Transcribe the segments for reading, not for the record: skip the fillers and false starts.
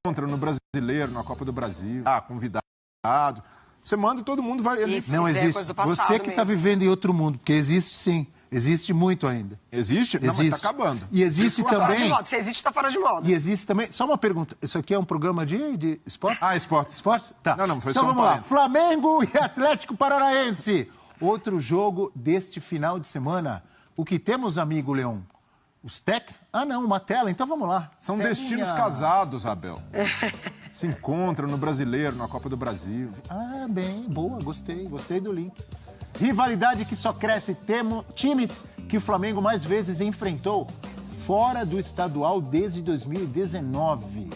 encontra no Brasileiro, na Copa do Brasil, convidado. Você manda e todo mundo vai... Isso, não existe. Você que está vivendo em outro mundo, porque existe sim. Existe muito ainda. Existe? Não, mas está acabando. E existe também... Se existe, está fora de moda. E existe também... Só uma pergunta. Isso aqui é um programa de esporte? Esporte. Esporte? Tá. Não, foi então só vamos lá. Flamengo e Atlético Paranaense. Outro jogo deste final de semana. O que temos, amigo Leão? Os uma tela. Então vamos lá. São destinos casados, Abel. Se encontram no Brasileiro, na Copa do Brasil. Bem, boa. Gostei do link. Rivalidade que só cresce. Temos times que o Flamengo mais vezes enfrentou fora do estadual desde 2019.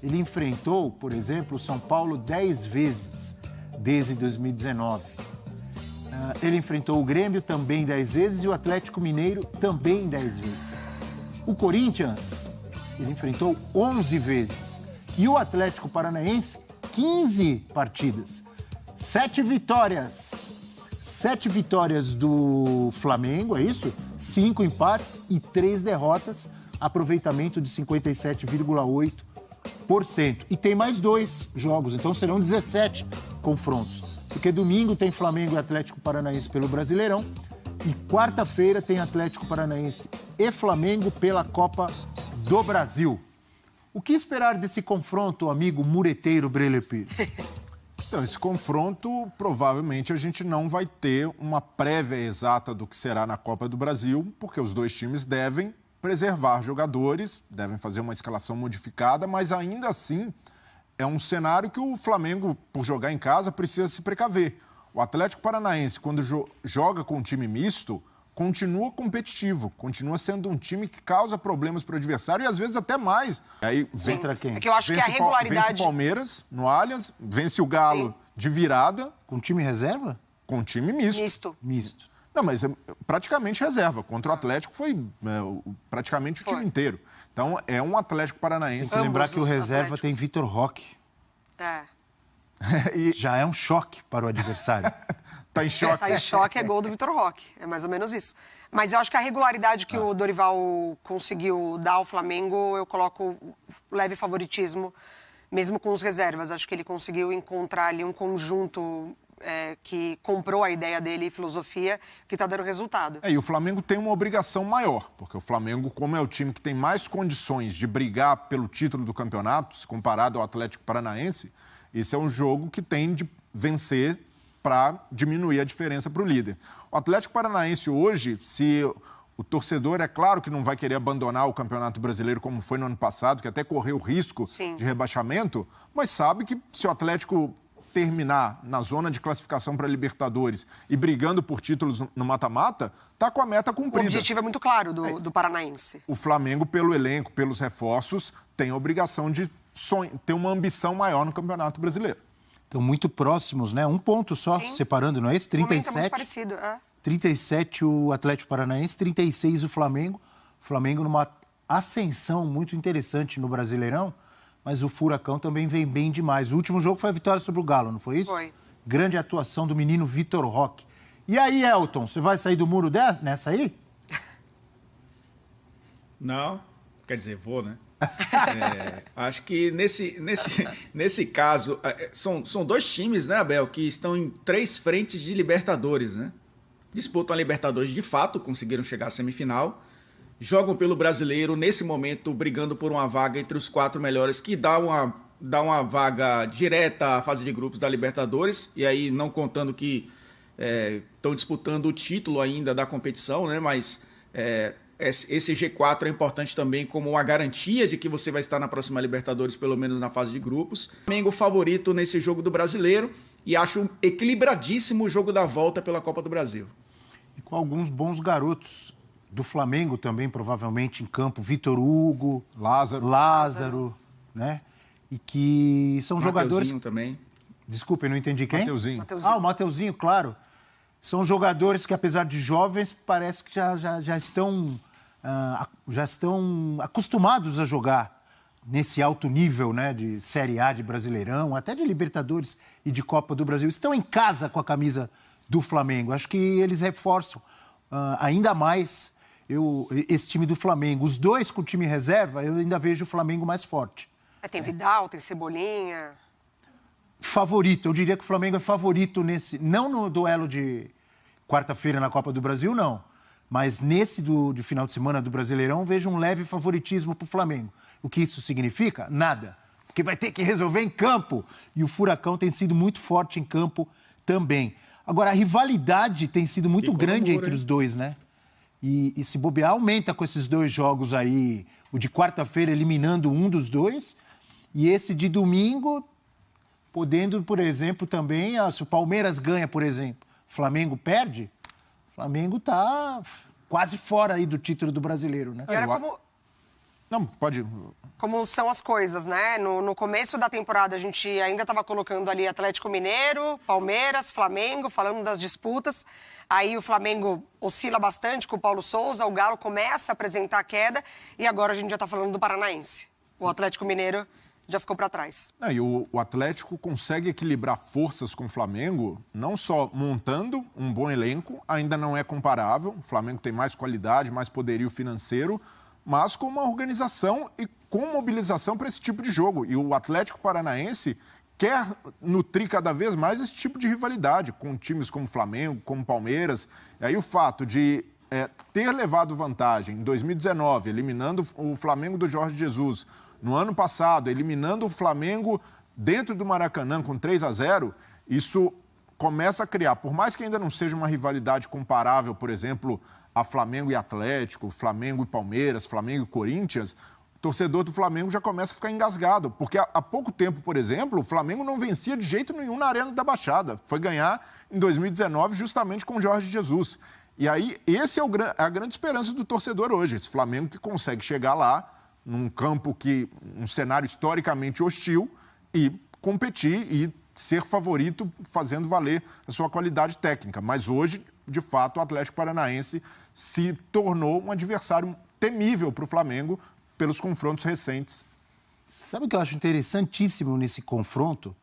Ele enfrentou, por exemplo, o São Paulo 10 vezes desde 2019. Ele enfrentou o Grêmio também 10 vezes e o Atlético Mineiro também 10 vezes. O Corinthians, ele enfrentou 11 vezes. E o Atlético Paranaense, 15 partidas. 7 vitórias. 7 vitórias do Flamengo, é isso? 5 empates e 3 derrotas. Aproveitamento de 57,8%. E tem mais 2 jogos, então serão 17 confrontos. Porque domingo tem Flamengo e Atlético Paranaense pelo Brasileirão. E quarta-feira tem Atlético Paranaense e Flamengo pela Copa do Brasil. O que esperar desse confronto, amigo mureteiro Breler Pires? Então, esse confronto, provavelmente, a gente não vai ter uma prévia exata do que será na Copa do Brasil, porque os dois times devem preservar jogadores, devem fazer uma escalação modificada, mas ainda assim é um cenário que o Flamengo, por jogar em casa, precisa se precaver. O Atlético Paranaense, quando joga com um time misto, continua competitivo, continua sendo um time que causa problemas para o adversário e às vezes até mais. Aí vem quem? É que eu acho que a regularidade... Vence o Palmeiras no Allianz, vence o Galo de virada. Com time reserva? Com time misto. Misto. Não, mas é praticamente reserva. Contra o Atlético foi praticamente o time inteiro. Então é um Atlético Paranaense. Tem que lembrar que o reserva tem Vitor Roque. Já é um choque para o adversário. Tá em choque. Tá em choque, é gol do Vitor Roque. É mais ou menos isso. Mas eu acho que a regularidade que o Dorival conseguiu dar ao Flamengo, eu coloco leve favoritismo, mesmo com os reservas. Acho que ele conseguiu encontrar ali um conjunto que comprou a ideia dele e filosofia, que está dando resultado. E o Flamengo tem uma obrigação maior, porque o Flamengo, como é o time que tem mais condições de brigar pelo título do campeonato, se comparado ao Atlético Paranaense, esse é um jogo que tem de vencer para diminuir a diferença para o líder. O Atlético Paranaense hoje, se o torcedor, é claro que não vai querer abandonar o Campeonato Brasileiro como foi no ano passado, que até correu o risco de rebaixamento, mas sabe que se o Atlético terminar na zona de classificação para Libertadores e brigando por títulos no mata-mata, está com a meta cumprida. O objetivo é muito claro do Paranaense. O Flamengo, pelo elenco, pelos reforços, tem a obrigação de ter uma ambição maior no Campeonato Brasileiro. Estão muito próximos, né? Um ponto só, separando, não é isso? 37. É muito parecido, 37 o Atlético Paranaense, 36 o Flamengo. O Flamengo numa ascensão muito interessante no Brasileirão, mas o Furacão também vem bem demais. O último jogo foi a vitória sobre o Galo, não foi isso? Foi. Grande atuação do menino Vitor Roque. E aí, Elton, você vai sair do muro nessa aí? Não, quer dizer, vou, né? Acho que nesse caso, são dois times, né, Abel, que estão em 3 frentes de Libertadores, né? Disputam a Libertadores de fato, conseguiram chegar à semifinal, jogam pelo Brasileiro, nesse momento brigando por uma vaga entre os 4 melhores, que dá uma vaga direta à fase de grupos da Libertadores, e aí não contando que estão disputando o título ainda da competição, né? Mas esse G4 é importante também como uma garantia de que você vai estar na próxima Libertadores, pelo menos na fase de grupos. Flamengo favorito nesse jogo do Brasileiro e acho equilibradíssimo o jogo da volta pela Copa do Brasil. E com alguns bons garotos do Flamengo também, provavelmente, em campo. Vitor Hugo, Lázaro, né? E que são jogadores... também. Desculpa, eu não entendi quem? Mateuzinho. O Mateuzinho, claro. São jogadores que, apesar de jovens, parece que já estão acostumados a jogar nesse alto nível, né, de Série A, de Brasileirão, até de Libertadores e de Copa do Brasil. Estão em casa com a camisa do Flamengo. Acho que eles reforçam ainda mais esse time do Flamengo. Os dois com o time reserva, eu ainda vejo o Flamengo mais forte. Tem Vidal, tem Cebolinha. Favorito, eu diria que o Flamengo é favorito nesse... Não no duelo de quarta-feira na Copa do Brasil, não. Mas nesse de final de semana do Brasileirão, vejo um leve favoritismo para o Flamengo. O que isso significa? Nada. Porque vai ter que resolver em campo. E o Furacão tem sido muito forte em campo também. Agora, a rivalidade tem sido muito grande entre os dois, né? E se bobear, aumenta com esses dois jogos aí. O de quarta-feira eliminando um dos dois. E esse de domingo, podendo, por exemplo, também... se o Palmeiras ganha, por exemplo, o Flamengo perde, o Flamengo está quase fora aí do título do Brasileiro, né? E olha como... Não, pode... Como são as coisas, né? No começo da temporada, a gente ainda estava colocando ali Atlético Mineiro, Palmeiras, Flamengo, falando das disputas. Aí o Flamengo oscila bastante com o Paulo Souza, o Galo começa a apresentar queda e agora a gente já está falando do Paranaense. O Atlético Mineiro já ficou para trás. E o Atlético consegue equilibrar forças com o Flamengo, não só montando um bom elenco, ainda não é comparável. O Flamengo tem mais qualidade, mais poderio financeiro, mas com uma organização e com mobilização para esse tipo de jogo. E o Atlético Paranaense quer nutrir cada vez mais esse tipo de rivalidade com times como Flamengo, como Palmeiras. E aí o fato de ter levado vantagem em 2019, eliminando o Flamengo do Jorge Jesus, no ano passado, eliminando o Flamengo dentro do Maracanã com 3-0, isso começa a criar, por mais que ainda não seja uma rivalidade comparável, por exemplo, a Flamengo e Atlético, Flamengo e Palmeiras, Flamengo e Corinthians, o torcedor do Flamengo já começa a ficar engasgado. Porque há pouco tempo, por exemplo, o Flamengo não vencia de jeito nenhum na Arena da Baixada. Foi ganhar em 2019 justamente com o Jorge Jesus. E aí, esse é a grande esperança do torcedor hoje. Esse Flamengo que consegue chegar lá, num campo um cenário historicamente hostil, e competir e ser favorito, fazendo valer a sua qualidade técnica. Mas hoje, de fato, o Atlético Paranaense se tornou um adversário temível para o Flamengo pelos confrontos recentes. Sabe o que eu acho interessantíssimo nesse confronto,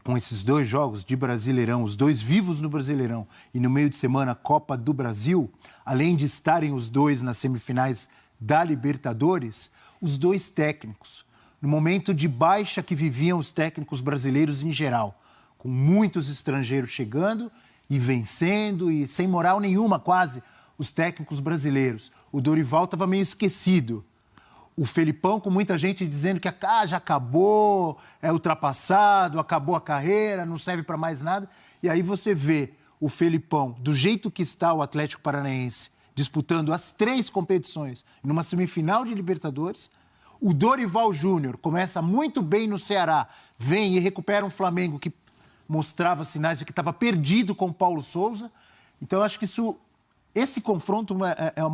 com esses dois jogos de Brasileirão, os dois vivos no Brasileirão e no meio de semana Copa do Brasil, além de estarem os dois nas semifinais da Libertadores, os dois técnicos, no momento de baixa que viviam os técnicos brasileiros em geral, com muitos estrangeiros chegando e vencendo e sem moral nenhuma quase os técnicos brasileiros. O Dorival estava meio esquecido. O Felipão, com muita gente dizendo que já acabou, é ultrapassado, acabou a carreira, não serve para mais nada. E aí você vê o Felipão, do jeito que está o Atlético Paranaense, disputando as 3 competições numa semifinal de Libertadores. O Dorival Júnior começa muito bem no Ceará, vem e recupera um Flamengo que mostrava sinais de que estava perdido com o Paulo Souza. Então, eu acho que esse confronto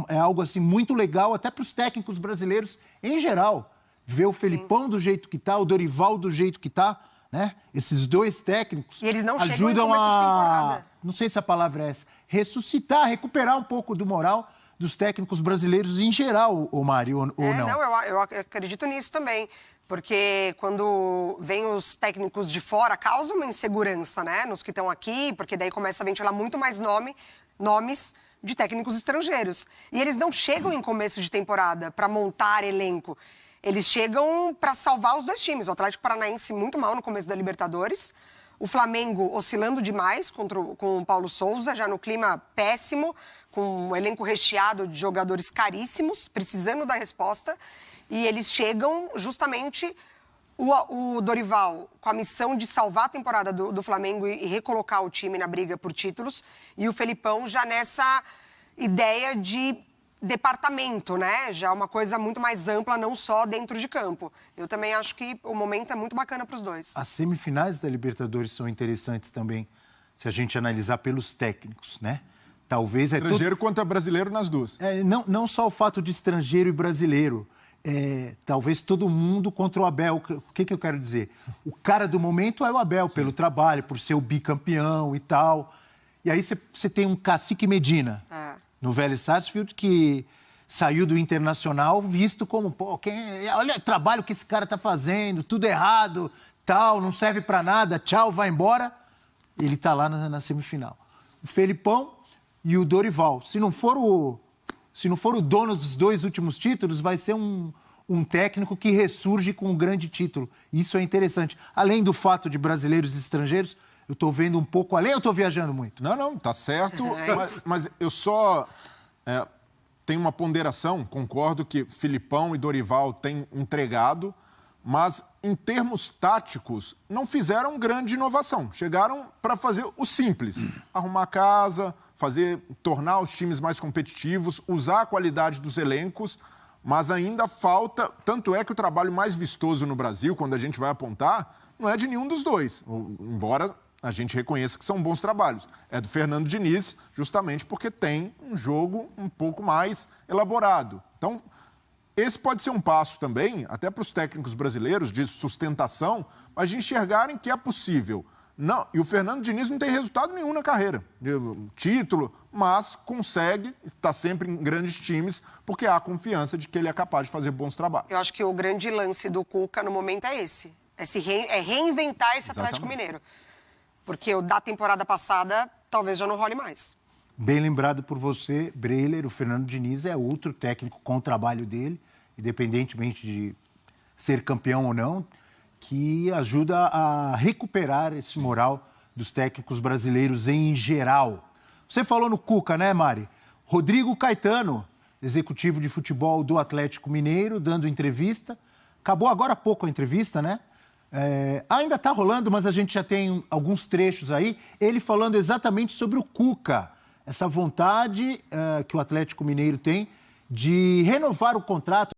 é algo assim, muito legal, até para os técnicos brasileiros em geral. Ver o Felipão do jeito que está, o Dorival do jeito que está, né? Esses dois técnicos e eles não ajudam a... Não sei se a palavra é essa. Ressuscitar, recuperar um pouco do moral dos técnicos brasileiros em geral, Mário, ou não? Não, eu acredito nisso também. Porque quando vem os técnicos de fora, causa uma insegurança, né? Nos que estão aqui, porque daí começa a ventilar muito mais nomes de técnicos estrangeiros. E eles não chegam em começo de temporada para montar elenco. Eles chegam para salvar os dois times. O Atlético Paranaense muito mal no começo da Libertadores. O Flamengo oscilando demais com o Paulo Souza, já no clima péssimo, com um elenco recheado de jogadores caríssimos, precisando da resposta. E eles chegam justamente, o Dorival, com a missão de salvar a temporada do Flamengo e recolocar o time na briga por títulos. E o Felipão já nessa ideia de departamento, né? Já uma coisa muito mais ampla, não só dentro de campo. Eu também acho que o momento é muito bacana para os dois. As semifinais da Libertadores são interessantes também, se a gente analisar pelos técnicos, né? Talvez estrangeiro contra brasileiro nas duas. Não só o fato de estrangeiro e brasileiro. Talvez todo mundo contra o Abel. O que eu quero dizer? O cara do momento é o Abel, pelo trabalho, por ser o bicampeão e tal. E aí você tem um Cacique Medina no Vélez Sarsfield, que saiu do Internacional visto como, olha o trabalho que esse cara tá fazendo, tudo errado, tal, não serve para nada, tchau, vai embora. Ele tá lá na semifinal. O Felipão e o Dorival. Se não for o dono dos 2 últimos títulos, vai ser um um técnico que ressurge com um grande título. Isso é interessante. Além do fato de brasileiros e estrangeiros, eu estou vendo um pouco além, eu estou viajando muito? Não, tá certo, mas eu só tenho uma ponderação, concordo que Filipão e Dorival têm entregado, mas em termos táticos não fizeram grande inovação. Chegaram para fazer o simples, arrumar a casa, tornar os times mais competitivos, usar a qualidade dos elencos, mas ainda falta, tanto é que o trabalho mais vistoso no Brasil, quando a gente vai apontar, não é de nenhum dos dois, embora a gente reconheça que são bons trabalhos. É do Fernando Diniz, justamente porque tem um jogo um pouco mais elaborado. Então, esse pode ser um passo também, até para os técnicos brasileiros, de sustentação, mas de enxergarem que é possível. Não, e o Fernando Diniz não tem resultado nenhum na carreira, título, mas consegue estar sempre em grandes times, porque há confiança de que ele é capaz de fazer bons trabalhos. Eu acho que o grande lance do Cuca no momento é esse. É reinventar esse Atlético Mineiro. Porque o da temporada passada talvez já não role mais. Bem lembrado por você, Breiler, o Fernando Diniz é outro técnico com o trabalho dele, independentemente de ser campeão ou não, que ajuda a recuperar esse moral dos técnicos brasileiros em geral. Você falou no Cuca, né, Mari? Rodrigo Caetano, executivo de futebol do Atlético Mineiro, dando entrevista. Acabou agora há pouco a entrevista, né? Ainda está rolando, mas a gente já tem alguns trechos aí. Ele falando exatamente sobre o Cuca, essa vontade que o Atlético Mineiro tem de renovar o contrato